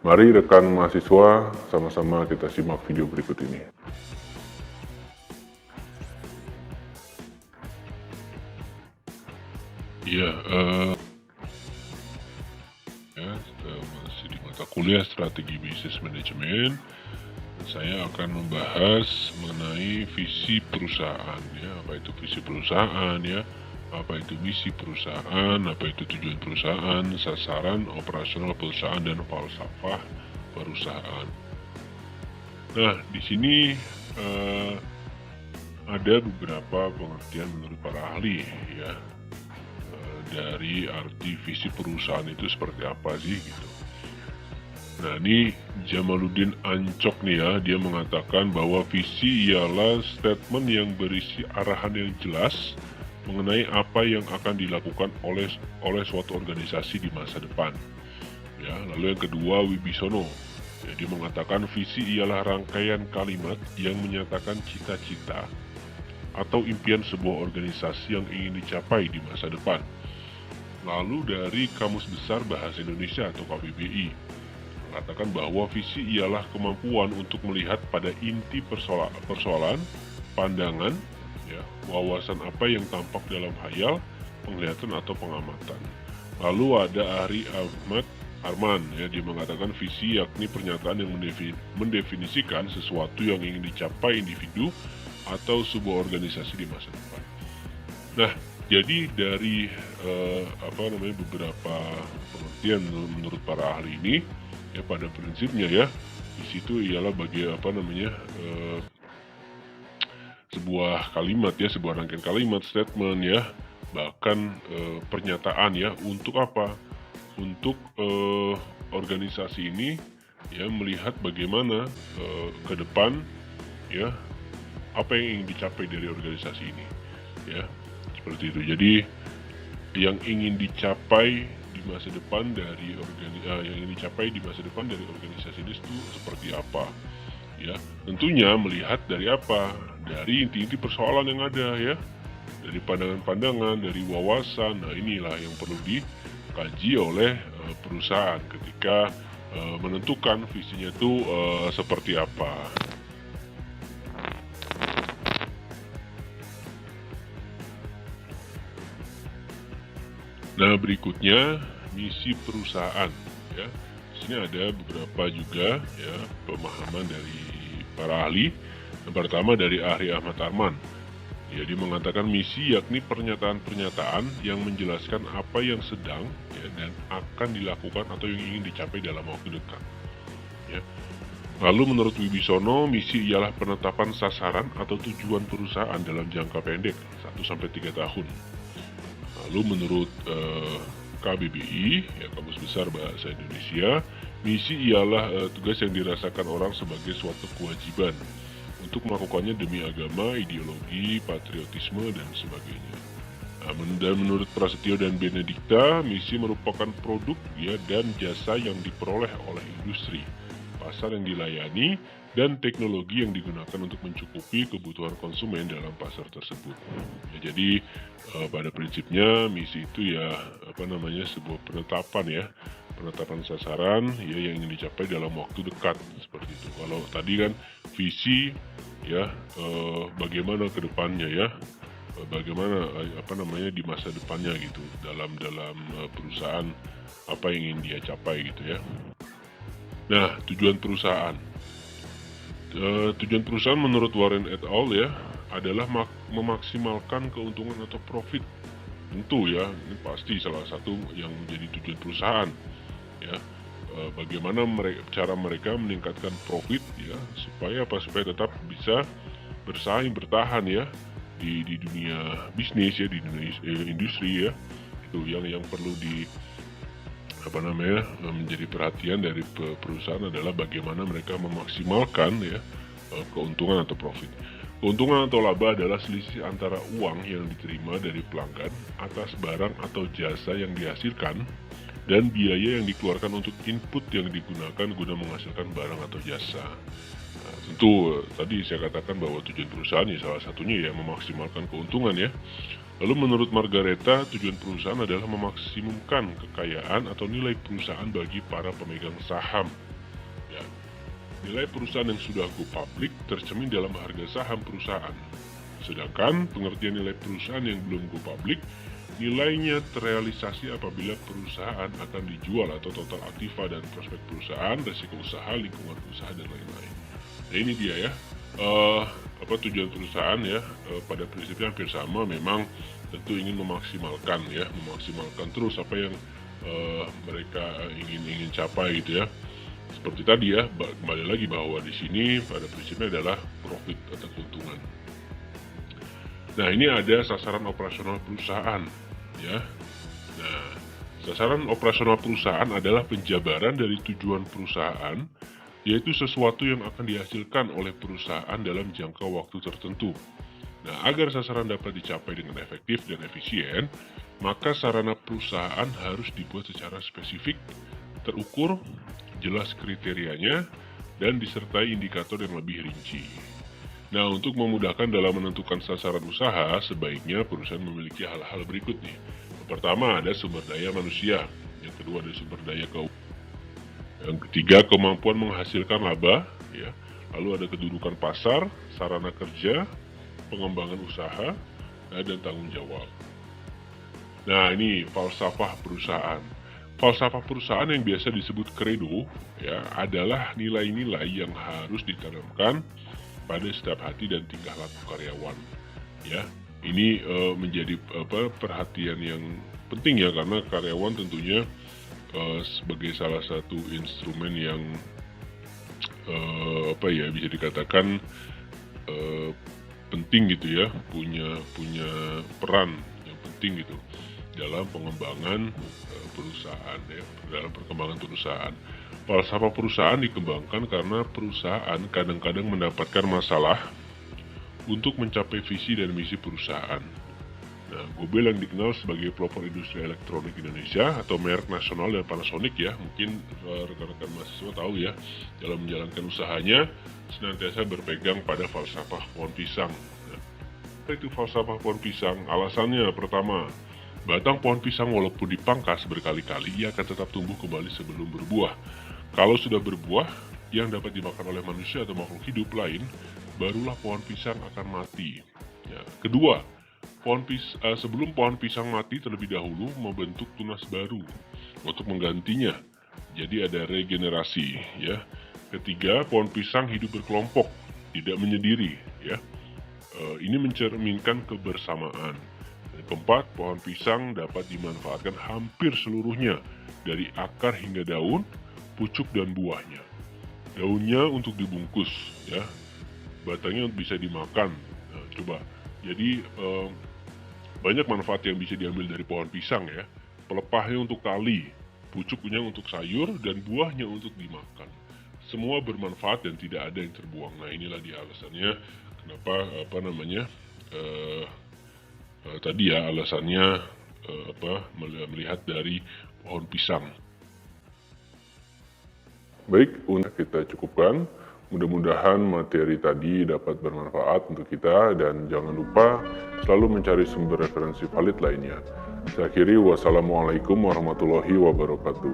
Mari rekan mahasiswa, sama-sama kita simak video berikut ini. Ya, masih di mata kuliah Strategi Bisnis Manajemen. Saya akan membahas mengenai visi perusahaan, ya, apa itu visi perusahaan, ya, apa itu misi perusahaan, apa itu tujuan perusahaan, sasaran operasional perusahaan, dan falsafah perusahaan. Nah, di sini ada beberapa pengertian menurut para ahli, ya, dari arti visi perusahaan itu seperti apa sih gitu. Nah, ini Jamaluddin Ancok nih ya, dia mengatakan bahwa visi ialah statement yang berisi arahan yang jelas mengenai apa yang akan dilakukan oleh suatu organisasi di masa depan. Ya, lalu yang kedua, Wibisono. Ya, dia mengatakan visi ialah rangkaian kalimat yang menyatakan cita-cita atau impian sebuah organisasi yang ingin dicapai di masa depan. Lalu dari Kamus Besar Bahasa Indonesia atau KBBI mengatakan bahwa visi ialah kemampuan untuk melihat pada inti persoalan, pandangan, ya, wawasan apa yang tampak dalam hayal, penglihatan atau pengamatan. Lalu ada Ari Ahmad Arman, ya, dia mengatakan visi yakni pernyataan yang mendefinisikan sesuatu yang ingin dicapai individu atau sebuah organisasi di masa depan. Nah, jadi dari beberapa pengertian menurut para ahli ini, ya, pada prinsipnya ya, di situ ialah sebuah kalimat, ya, sebuah rangkaian kalimat, statement, ya, bahkan pernyataan, ya, untuk apa? Untuk organisasi ini, ya, melihat bagaimana ke depan, ya, apa yang ingin dicapai dari organisasi ini, ya, seperti itu. Jadi yang ingin dicapai di masa depan dari organisasi ini itu seperti apa, ya, tentunya melihat dari apa, dari inti-inti persoalan yang ada, ya, dari pandangan-pandangan, dari wawasan. Nah, inilah yang perlu dikaji oleh perusahaan ketika menentukan visinya itu seperti apa. Nah, berikutnya misi perusahaan, ya. Di sini ada beberapa juga, ya, pemahaman dari para ahli. Yang pertama dari Ari Ahmad Arman. Ya, dia mengatakan misi yakni pernyataan-pernyataan yang menjelaskan apa yang sedang, ya, dan akan dilakukan atau yang ingin dicapai dalam waktu dekat. Ya. Lalu menurut Wibisono, misi ialah penetapan sasaran atau tujuan perusahaan dalam jangka pendek 1-3 tahun. Lalu menurut KBBI, ya, Kamus Besar Bahasa Indonesia, misi ialah tugas yang dirasakan orang sebagai suatu kewajiban untuk melakukannya demi agama, ideologi, patriotisme, dan sebagainya. Nah, dan menurut Prasetyo dan Benedikta, misi merupakan produk, ya, dan jasa yang diperoleh oleh industri, pasar yang dilayani, dan teknologi yang digunakan untuk mencukupi kebutuhan konsumen dalam pasar tersebut. Ya, jadi pada prinsipnya misi itu ya sebuah penetapan, ya, penetapan sasaran, ya, yang ingin dicapai dalam waktu dekat, seperti itu. Kalau tadi kan visi, ya, bagaimana ke depannya, ya, bagaimana di masa depannya gitu, dalam perusahaan apa yang ingin dia capai gitu, ya. Nah, tujuan perusahaan. Tujuan perusahaan menurut Warren et al, ya, adalah memaksimalkan keuntungan atau profit. Tentu, ya, ini pasti salah satu yang menjadi tujuan perusahaan, ya. Bagaimana cara mereka meningkatkan profit, ya, supaya tetap bisa bersaing, bertahan, ya, di dunia bisnis, ya, di dunia industri, ya. Itu yang perlu menjadi perhatian dari perusahaan adalah bagaimana mereka memaksimalkan, ya, keuntungan atau profit. Keuntungan atau laba adalah selisih antara uang yang diterima dari pelanggan atas barang atau jasa yang dihasilkan dan biaya yang dikeluarkan untuk input yang digunakan guna menghasilkan barang atau jasa. Nah, tentu tadi saya katakan bahwa tujuan perusahaan, ya, salah satunya, ya, memaksimalkan keuntungan, ya. Lalu menurut Margareta, tujuan perusahaan adalah memaksimumkan kekayaan atau nilai perusahaan bagi para pemegang saham, Nilai perusahaan yang sudah go public tercermin dalam harga saham perusahaan. Sedangkan pengertian nilai perusahaan yang belum go public, nilainya terrealisasi apabila perusahaan akan dijual atau total aktiva dan prospek perusahaan, resiko usaha, lingkungan usaha, dan lain-lain. Nah ini dia ya, tujuan perusahaan ya, pada prinsipnya hampir sama, memang tentu ingin memaksimalkan terus apa yang mereka ingin capai gitu ya. Seperti tadi ya, kembali lagi bahwa di sini pada prinsipnya adalah profit atau keuntungan. Nah ini ada sasaran operasional perusahaan ya. Nah sasaran operasional perusahaan adalah penjabaran dari tujuan perusahaan, yaitu sesuatu yang akan dihasilkan oleh perusahaan dalam jangka waktu tertentu. Nah agar sasaran dapat dicapai dengan efektif dan efisien, maka sarana perusahaan harus dibuat secara spesifik, terukur, jelas kriterianya, dan disertai indikator yang lebih rinci. Nah, untuk memudahkan dalam menentukan sasaran usaha, sebaiknya perusahaan memiliki hal-hal berikut nih. Yang pertama ada sumber daya manusia, yang kedua ada sumber daya keuangan, yang ketiga kemampuan menghasilkan laba, ya. Lalu ada kedudukan pasar, sarana kerja, pengembangan usaha, dan tanggung jawab. Nah, ini falsafah perusahaan. Falsafah perusahaan yang biasa disebut credo ya adalah nilai-nilai yang harus ditanamkan pada setiap hati dan tingkah laku karyawan. Ya, ini menjadi perhatian yang penting ya, karena karyawan tentunya sebagai salah satu instrumen yang bisa dikatakan penting gitu ya, punya peran yang penting gitu dalam pengembangan perusahaan ya, dalam perkembangan perusahaan. Falsafah perusahaan dikembangkan karena perusahaan kadang-kadang mendapatkan masalah untuk mencapai visi dan misi perusahaan. Nah, Gobel yang dikenal sebagai pelopor industri elektronik Indonesia atau merek nasional dan Panasonic ya, mungkin rekan-rekan mahasiswa tahu ya, dalam menjalankan usahanya senantiasa berpegang pada falsafah pohon pisang. Nah, apa itu falsafah pohon pisang? Alasannya pertama, batang pohon pisang walaupun dipangkas berkali-kali, ia akan tetap tumbuh kembali sebelum berbuah. Kalau sudah berbuah, yang dapat dimakan oleh manusia atau makhluk hidup lain, barulah pohon pisang akan mati. Ya. Kedua, sebelum pohon pisang mati terlebih dahulu membentuk tunas baru untuk menggantinya. Jadi ada regenerasi. Ya. Ketiga, pohon pisang hidup berkelompok, tidak menyendiri. Ya. Ini mencerminkan kebersamaan. Keempat, pohon pisang dapat dimanfaatkan hampir seluruhnya, dari akar hingga daun, pucuk dan buahnya. Daunnya untuk dibungkus, ya. Batangnya bisa dimakan. Nah, coba. Jadi banyak manfaat yang bisa diambil dari pohon pisang ya. Pelepahnya untuk tali, pucuknya untuk sayur, dan buahnya untuk dimakan. Semua bermanfaat dan tidak ada yang terbuang. Nah, inilah dia alasannya kenapa tadi ya alasannya melihat dari pohon pisang. Baik, untuk kita cukupkan. Mudah-mudahan materi tadi dapat bermanfaat untuk kita, dan jangan lupa selalu mencari sumber referensi valid lainnya. Saya akhiri, wassalamualaikum warahmatullahi wabarakatuh.